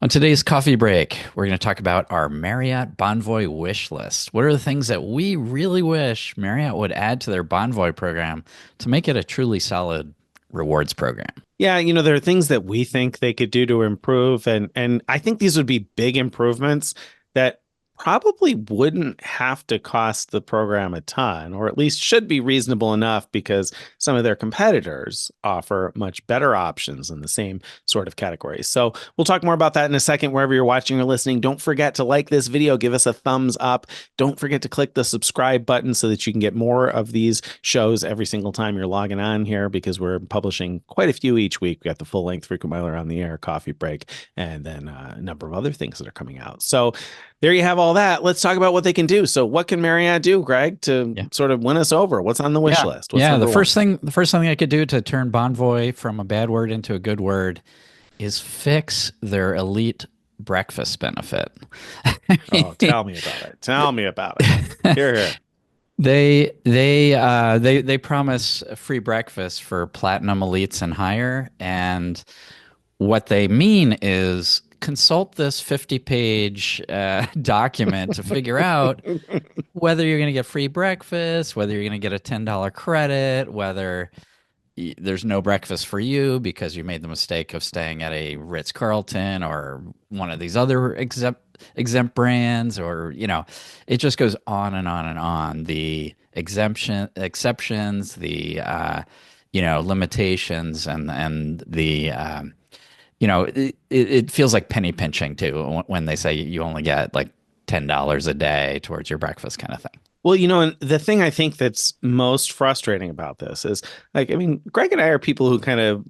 On today's coffee break, we're going to talk about our Marriott Bonvoy wish list. What are the things that we really wish Marriott would add to their Bonvoy program to make it a truly solid rewards program? Yeah, there are things that we think they could do to improve, and I think these would be big improvements that probably wouldn't have to cost the program a ton, or at least should be reasonable enough because some of their competitors offer much better options in the same sort of categories. So we'll talk more about that in a second. Wherever you're watching or listening, don't forget to like this video, give us a thumbs up. Don't forget to click the subscribe button so that you can get more of these shows every single time you're logging on here, because we're publishing quite a few each week. We got the full length Frequent Miler on the Air, Coffee Break, and then a number of other things that are coming out. So there you have all that. Let's talk about what they can do. So what can Marriott do, Greg, to Yeah. sort of win us over? What's on the wish Yeah. list? What's Yeah. The number one? first thing, the first thing I could do to turn Bonvoy from a bad word into a good word is fix their elite breakfast benefit. Oh, tell me about it. Tell me about it. Here, here. They promise free breakfast for platinum elites and higher, and what they mean is consult this 50-page document to figure out whether you're going to get free breakfast, whether you're going to get a $10 credit, whether there's no breakfast for you because you made the mistake of staying at a Ritz-Carlton or one of these other exempt brands, or it just goes on and on and on. The exceptions, the limitations, and the it feels like penny pinching too when they say you only get like $10 a day towards your breakfast kind of thing. Well, and the thing I think that's most frustrating about this is, like, I mean, Greg and I are people who kind of,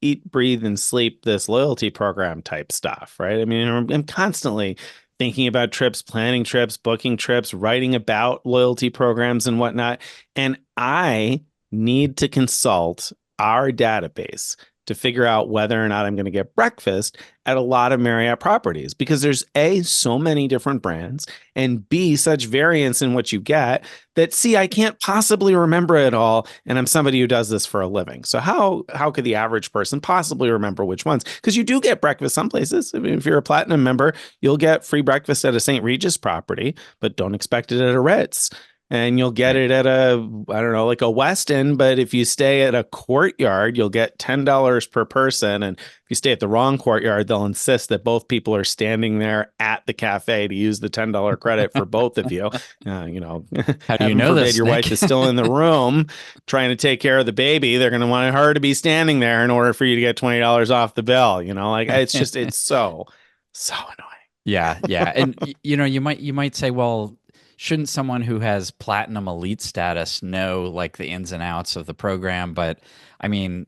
eat, breathe, and sleep this loyalty program type stuff, right? I mean, I'm constantly thinking about trips, planning trips, booking trips, writing about loyalty programs and whatnot. And I need to consult our database to figure out whether or not I'm going to get breakfast at a lot of Marriott properties, because there's A, so many different brands, and B, such variance in what you get that C, I can't possibly remember it all. And I'm somebody who does this for a living. So how could the average person possibly remember which ones? Because you do get breakfast some places. I mean, if you're a platinum member, you'll get free breakfast at a St. Regis property, but don't expect it at a Ritz. And you'll get Right. it at I don't know, like a Westin. But if you stay at a Courtyard, you'll get $10 per person. And if you stay at the wrong Courtyard, they'll insist that both people are standing there at the cafe to use the $10 credit for both of you. How do you Heaven know forbid this, your Nick? wife is still in the room trying to take care of the baby. They're going to want her to be standing there in order for you to get $20 off the bill. Like it's so annoying. Yeah, yeah. And you might say, well, shouldn't someone who has platinum elite status know like the ins and outs of the program? But I mean,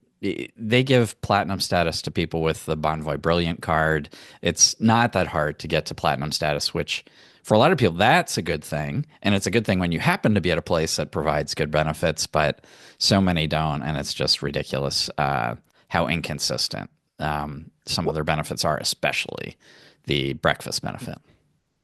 they give platinum status to people with the Bonvoy Brilliant card. It's not that hard to get to platinum status, which for a lot of people, that's a good thing. And it's a good thing when you happen to be at a place that provides good benefits, but so many don't. And it's just ridiculous how inconsistent some of their benefits are, especially the breakfast benefit.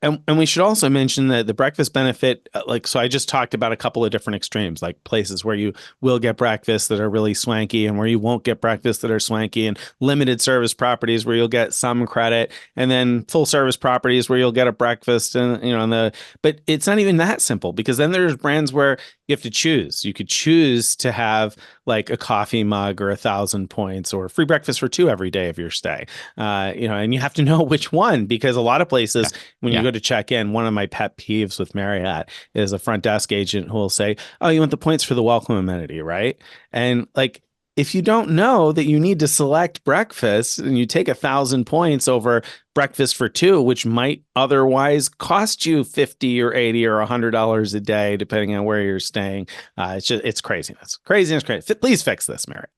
And we should also mention that the breakfast benefit, so I just talked about a couple of different extremes, like places where you will get breakfast that are really swanky and where you won't get breakfast that are swanky, and limited service properties where you'll get some credit, and then full service properties where you'll get a breakfast but it's not even that simple, because then there's brands where you have to choose. You could choose to have like a coffee mug or 1,000 points or free breakfast for two every day of your stay. And you have to know which one, because a lot of Yeah. places when you Yeah. go to check in, one of my pet peeves with Marriott is a front desk agent who will say, "Oh, you want the points for the welcome amenity, right?" And like, if you don't know that you need to select breakfast and you take 1,000 points over breakfast for two, which might otherwise cost you 50 or 80 or $100 a day, depending on where you're staying, it's craziness. Craziness, crazy. Please fix this, Marriott.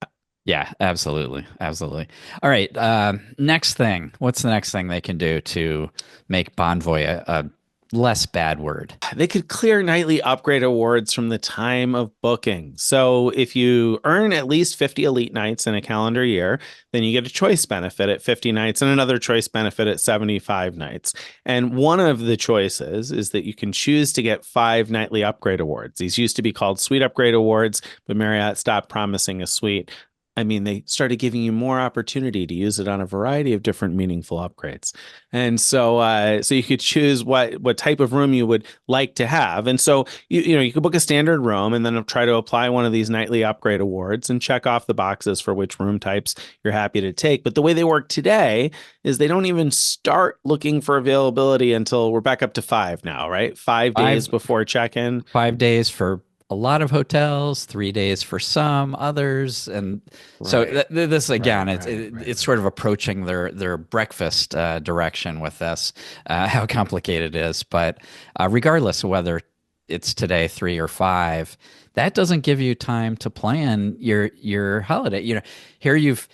Yeah, absolutely. Absolutely. All right. Next thing. What's the next thing they can do to make Bonvoy a less bad word? They could clear nightly upgrade awards from the time of booking. So if you earn at least 50 elite nights in a calendar year, then you get a choice benefit at 50 nights and another choice benefit at 75 nights. And one of the choices is that you can choose to get 5 nightly upgrade awards. These used to be called suite upgrade awards, but Marriott stopped promising a suite I mean, they started giving you more opportunity to use it on a variety of different meaningful upgrades. And so you could choose what type of room you would like to have. And so you could book a standard room and then try to apply one of these nightly upgrade awards and check off the boxes for which room types you're happy to take. But the way they work today is they don't even start looking for availability until we're back up to 5 now, right? 5 days Five before check-in. 5 days for a lot of hotels, 3 days for some others, and so Right. this again, Right. it's sort of approaching their breakfast direction with this, how complicated it is. But regardless of whether it's today 3 or 5, that doesn't give you time to plan your holiday. Here you've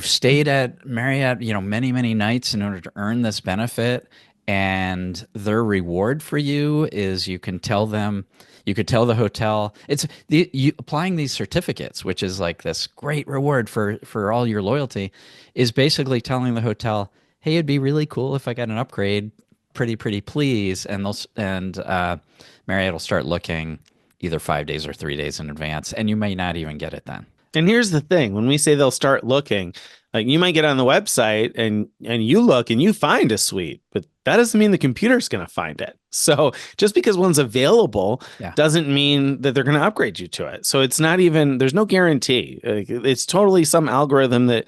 stayed at Marriott, many nights in order to earn this benefit, and their reward for you is you could tell the hotel you applying these certificates, which is like this great reward for all your loyalty, is basically telling the hotel, hey, it'd be really cool if I got an upgrade, pretty please, and Marriott will start looking either 5 days or 3 days in advance, and you may not even get it then. And here's the thing, when we say they'll start looking, like you might get on the website and you look and you find a suite, but that doesn't mean the computer's going to find it. So just because one's available Yeah. doesn't mean that they're going to upgrade you to it. So it's not even, there's no guarantee. It's totally some algorithm that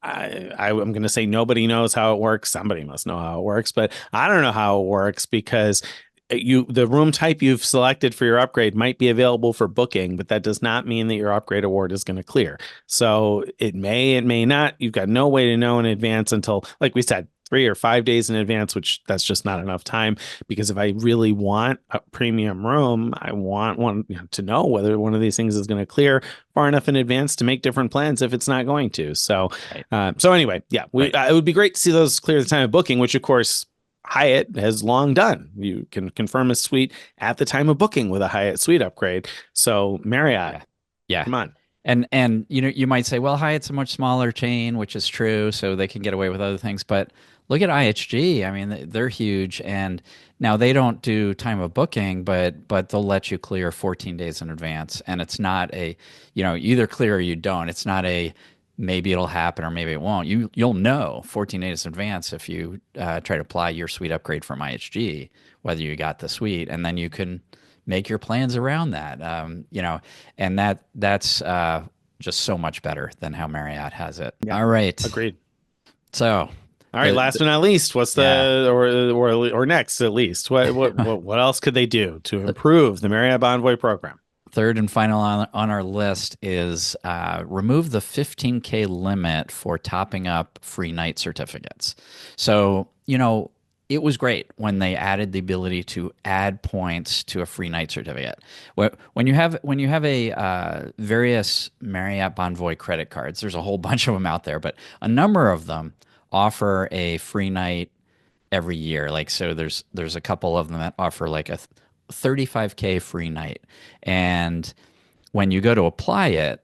I'm going to say nobody knows how it works. Somebody must know how it works, but I don't know how it works because the room type you've selected for your upgrade might be available for booking, but that does not mean that your upgrade award is going to clear. So it may not. You've got no way to know in advance until, like we said, 3 or 5 days in advance, which that's just not enough time. Because if I really want a premium room, I want to know whether one of these things is going to clear far enough in advance to make different plans if it's not going to. So, Right. so anyway, yeah, Right. it would be great to see those clear the time of booking, which of course Hyatt has long done. You can confirm a suite at the time of booking with a Hyatt suite upgrade. So Marriott, Yeah. Yeah. come on. And you might say, well, Hyatt's a much smaller chain, which is true, so they can get away with other things. But look at IHG. I mean, they're huge, and now they don't do time of booking, but they'll let you clear 14 days in advance, and it's not you either clear or you don't. It's not a maybe it'll happen or maybe it won't. You'll know 14 days in advance if you try to apply your suite upgrade from IHG, whether you got the suite, and then you can make your plans around that. And that's just so much better than how Marriott has it. Yeah, All right. agreed. So, All right, last but not least, what's yeah, the or next at least? What else could they do to improve the Marriott Bonvoy program? third and final on our list is remove the 15K limit for topping up free night certificates. So, it was great when they added the ability to add points to a free night certificate. When you have a various Marriott Bonvoy credit cards, there's a whole bunch of them out there, but a number of them offer a free night every year. Like, so there's a couple of them that offer like a 35K free night, and when you go to apply it,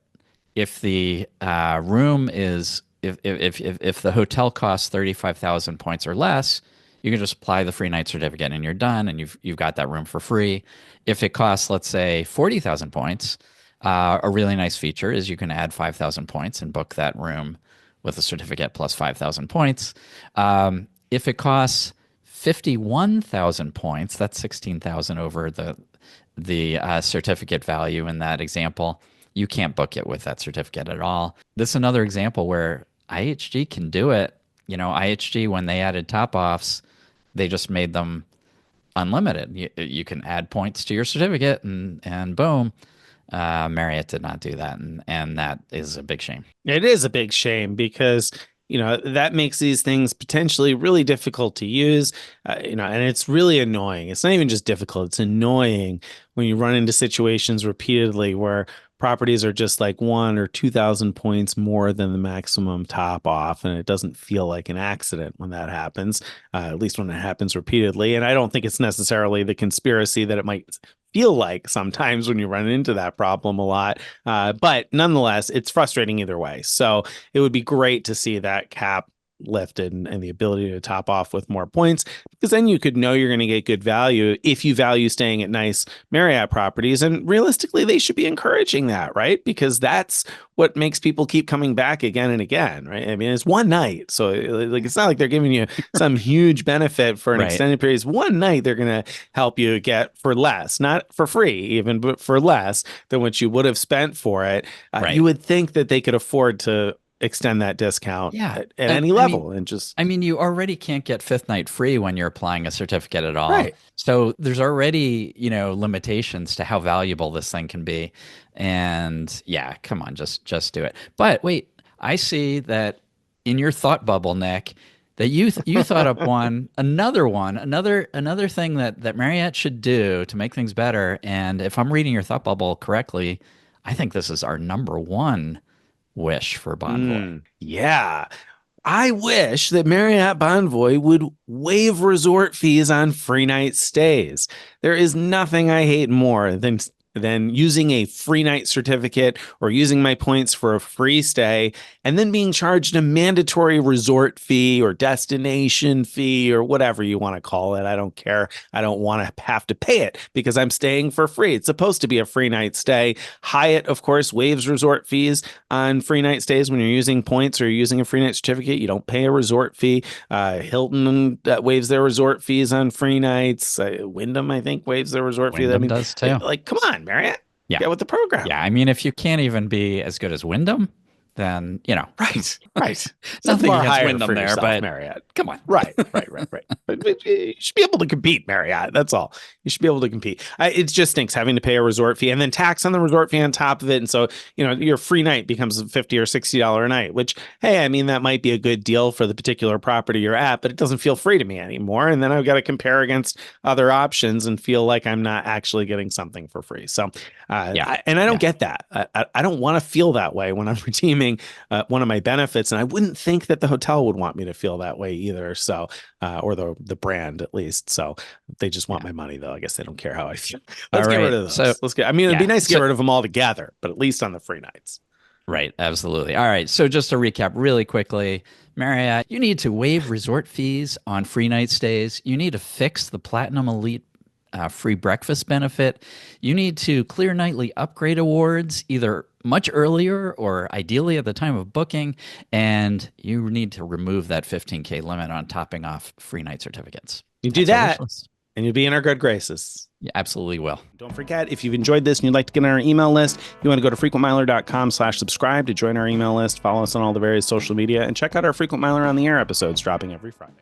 if the room is if the hotel costs 35,000 points or less, you can just apply the free night certificate and you're done, and you've got that room for free. If it costs, let's say, 40,000 points, a really nice feature is you can add 5,000 points and book that room with a certificate plus 5,000 points. If it costs 51,000 points, that's 16,000 over the certificate value in that example. You can't book it with that certificate at all. This is another example where IHG can do it. IHG, when they added top offs, they just made them unlimited. You can add points to your certificate, and boom. Marriott did not do that, and that is a big shame. It is a big shame because that makes these things potentially really difficult to use, and it's really annoying. It's not even just difficult, it's annoying when you run into situations repeatedly where properties are just like 1 or 2,000 points more than the maximum top off, and it doesn't feel like an accident when that happens, at least when it happens repeatedly. And I don't think it's necessarily the conspiracy that it might feel like sometimes when you run into that problem a lot. But nonetheless, it's frustrating either way. So it would be great to see that cap lifted and the ability to top off with more points, because then you could know you're going to get good value if you value staying at nice Marriott properties. And realistically, they should be encouraging that, right? Because that's what makes people keep coming back again and again, right? I mean, it's one night. So like, it's not like they're giving you some huge benefit for an Right. extended period. It's one night they're going to help you get for less, not for free even, but for less than what you would have spent for it. Right. You would think that they could afford to extend that discount Yeah. at And any level and just I mean, you already can't get fifth night free when you're applying a certificate at all. right. So there's already, limitations to how valuable this thing can be. And yeah, come on, just do it. But wait, I see that in your thought bubble, Nick, that you thought up another thing that Marriott should do to make things better. And if I'm reading your thought bubble correctly, I think this is our number one wish for Bonvoy. Yeah. I wish that Marriott Bonvoy would waive resort fees on free night stays. There is nothing I hate more than using a free night certificate or using my points for a free stay and then being charged a mandatory resort fee or destination fee or whatever you want to call it. I don't care. I don't want to have to pay it because I'm staying for free. It's supposed to be a free night stay. Hyatt, of course, waives resort fees on free night stays when you're using points or you're using a free night certificate. You don't pay a resort fee. Hilton waives their resort fees on free nights. Wyndham, I think, waives their resort fee. I Wyndham mean, does too. like, come on, Marriott. Yeah. Get with the program. Yeah. I mean, if you can't even be as good as Wyndham, then, Right. nothing far against higher Wyndham for there, yourself, but Marriott. come on. Right. But you should be able to compete, Marriott. That's all. You should be able to compete. It just stinks having to pay a resort fee and then tax on the resort fee on top of it. And so, your free night becomes $50 or $60 a night, which, hey, I mean, that might be a good deal for the particular property you're at, but it doesn't feel free to me anymore. And then I've got to compare against other options and feel like I'm not actually getting something for free. So, I don't get that. I don't want to feel that way when I'm redeeming one of my benefits, and I wouldn't think that the hotel would want me to feel that way either. So, or the brand at least. So they just want my money, though. I guess they don't care how I feel. Let's get rid of those. So, let's get. I mean, it'd be nice to get rid of them all together, but at least on the free nights. Right. Absolutely. All right. So just to recap really quickly, Marriott, you need to waive resort fees on free night stays. You need to fix the Platinum Elite free breakfast benefit. You need to clear nightly upgrade awards either much earlier or ideally at the time of booking. And you need to remove that 15K limit on topping off free night certificates. You do that, and you'll be in our good graces. You absolutely will. Don't forget, if you've enjoyed this and you'd like to get on our email list, you want to go to frequentmiler.com/subscribe to join our email list, follow us on all the various social media, and check out our Frequent Miler on the Air episodes dropping every Friday.